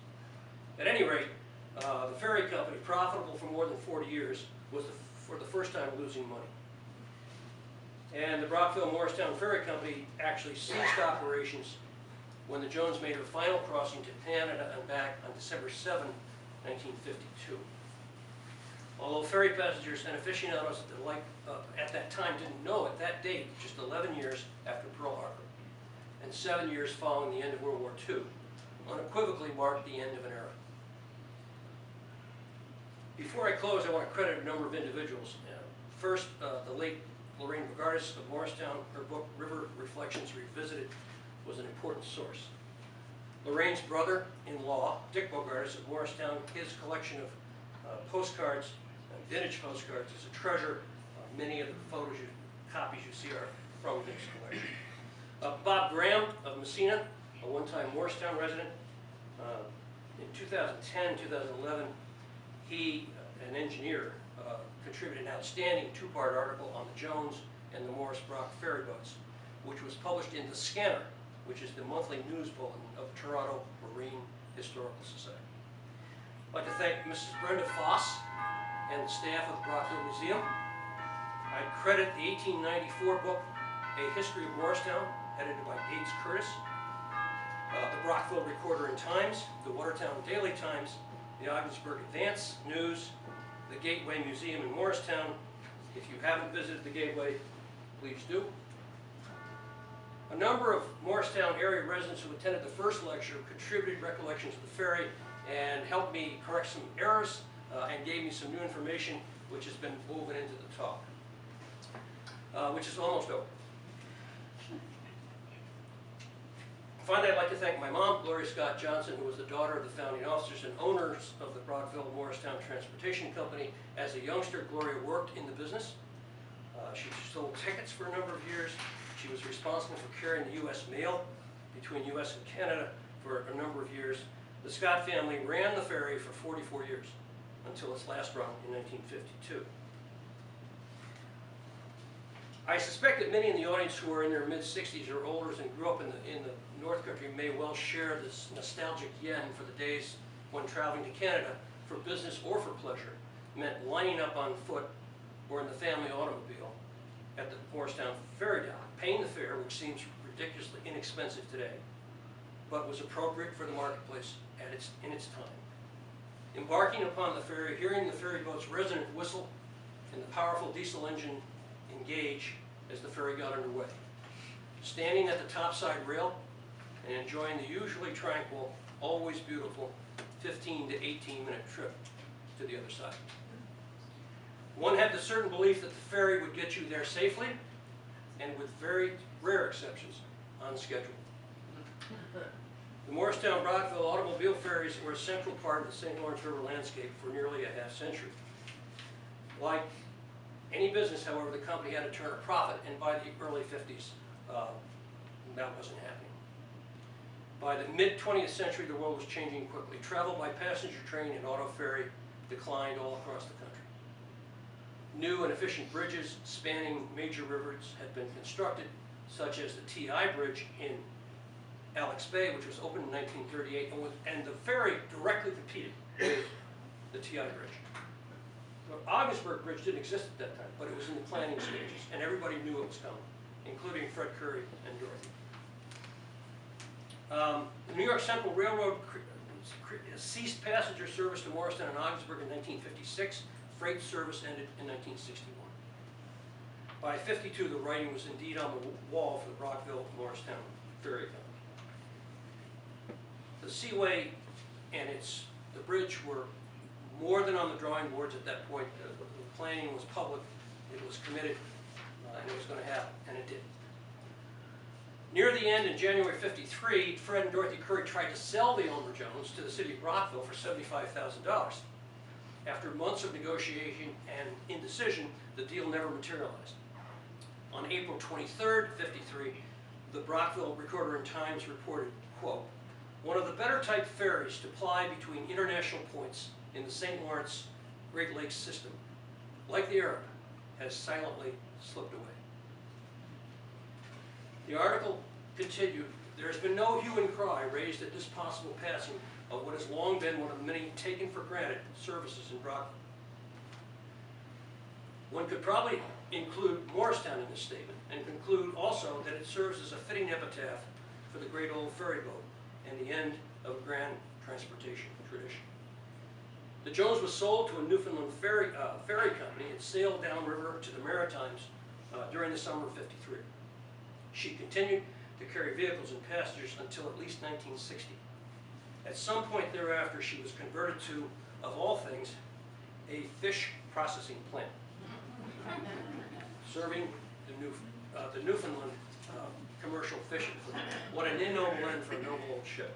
At any rate, the ferry company, profitable for more than 40 years, was for the first time losing money. And the Brockville-Morristown Ferry Company actually ceased operations when the Jones made her final crossing to Canada and back on December 7, 1952. Although ferry passengers and aficionados at that time didn't know it, that date, just 11 years after Pearl Harbor, and 7 years following the end of World War II, unequivocally marked the end of an era. Before I close, I want to credit a number of individuals. First, the late Lorraine Bogardus of Morristown. Her book, River Reflections Revisited, was an important source. Lorraine's brother-in-law, Dick Bogardus of Morristown, his collection of postcards, vintage postcards, is a treasure. Many of the copies you see are from Dick's collection. Bob Graham of Messina, a one-time Morristown resident. In 2010, 2011, he, an engineer, contributed an outstanding two-part article on the Jones and the Morris Brock ferry boats, which was published in The Scanner, which is the monthly news bulletin of the Toronto Marine Historical Society. I'd like to thank Mrs. Brenda Foss and the staff of the Brockville Museum. I credit the 1894 book, A History of Morristown, edited by Gates Curtis, the Brockville Recorder and Times, the Watertown Daily Times, the Ogdensburg Advance News, the Gateway Museum in Morristown. If you haven't visited the Gateway, please do. A number of Morristown area residents who attended the first lecture contributed recollections of the ferry and helped me correct some errors and gave me some new information which has been woven into the talk, which is almost over. Finally, I'd like to thank my mom, Gloria Scott Johnson, who was the daughter of the founding officers and owners of the Brockville Morristown Transportation Company. As a youngster, Gloria worked in the business. She sold tickets for a number of years. She was responsible for carrying the U.S. mail between U.S. and Canada for a number of years. The Scott family ran the ferry for 44 years until its last run in 1952. I suspect that many in the audience who are in their mid-60s or older and grew up in the North Country may well share this nostalgic yen for the days when traveling to Canada for business or for pleasure meant lining up on foot or in the family automobile at the Morristown ferry dock, paying the fare, which seems ridiculously inexpensive today, but was appropriate for the marketplace in its time. Embarking upon the ferry, hearing the ferry boat's resonant whistle and the powerful diesel engine engage as the ferry got underway. Standing at the topside rail and enjoying the usually tranquil, always beautiful 15 to 18-minute trip to the other side. One had the certain belief that the ferry would get you there safely and with very rare exceptions on schedule. The Morristown Brockville automobile ferries were a central part of the St. Lawrence River landscape for nearly a half-century. Like any business, however, the company had to turn a profit, and by the early 50s, that wasn't happening. By the mid-20th century, the world was changing quickly. Travel by passenger train and auto ferry declined all across the country. New and efficient bridges spanning major rivers had been constructed, such as the TI Bridge in Alex Bay, which was opened in 1938, and the ferry directly competed with the TI Bridge. The Ogdensburg Bridge didn't exist at that time, but it was in the planning stages, and everybody knew it was coming, including Fred Curry and Dorothy. The New York Central Railroad ceased passenger service to Morristown and Ogdensburg in 1956. Freight service ended in 1961. By 52, the writing was indeed on the wall for the Brockville-Morristown Ferry Company. The seaway and the bridge were more than on the drawing boards at that point. The planning was public, it was committed, and it was going to happen, and it did. Near the end, in January '53, Fred and Dorothy Curry tried to sell the Elmer Jones to the city of Brockville for $75,000. After months of negotiation and indecision, the deal never materialized. On April 23rd, '53, the Brockville Recorder and Times reported, quote, "One of the better type ferries to ply between international points in the St. Lawrence Great Lakes system, like the Arab, has silently slipped away." The article continued, "There has been no hue and cry raised at this possible passing of what has long been one of the many taken for granted services in Brockville." One could probably include Morristown in this statement and conclude also that it serves as a fitting epitaph for the great old ferry boat and the end of a grand transportation tradition. The Jones was sold to a Newfoundland ferry company and sailed downriver to the Maritimes during the summer of '53. She continued to carry vehicles and passengers until at least 1960. At some point thereafter, she was converted to, of all things, a fish processing plant, serving the Newfoundland commercial fishing fleet. What an ignoble end for a noble old ship.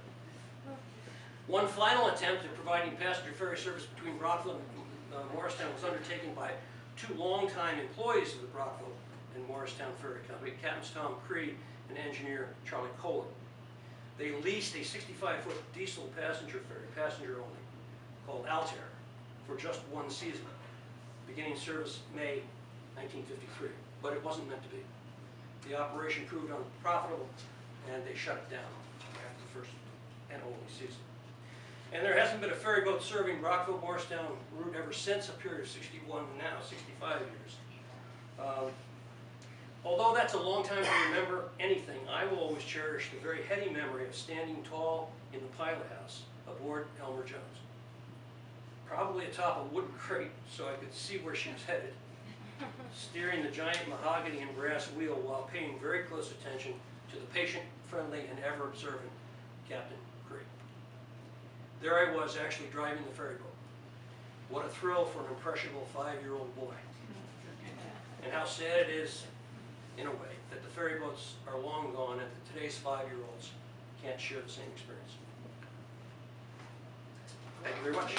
One final attempt at providing passenger ferry service between Brockville and Morristown was undertaken by two longtime employees of the Brockville and Morristown Ferry Company, Captains Tom Creed and engineer Charlie Coley. They leased a 65-foot diesel passenger ferry, passenger only, called Altair, for just one season, beginning service May 1953, but it wasn't meant to be. The operation proved unprofitable, and they shut it down after the first and only season. And there hasn't been a ferry boat serving Brockville-Morristown route ever since, a period of 61 and now 65 years. Although that's a long time to remember anything, I will always cherish the very heady memory of standing tall in the pilot house aboard Elmer Jones. Probably atop a wooden crate so I could see where she was headed, steering the giant mahogany and brass wheel while paying very close attention to the patient-friendly and ever-observant Captain Green. There I was actually driving the ferry boat. What a thrill for an impressionable 5-year-old boy. And how sad it is, in a way, that the ferry boats are long gone and that today's 5-year-olds can't share the same experience. Thank you very much.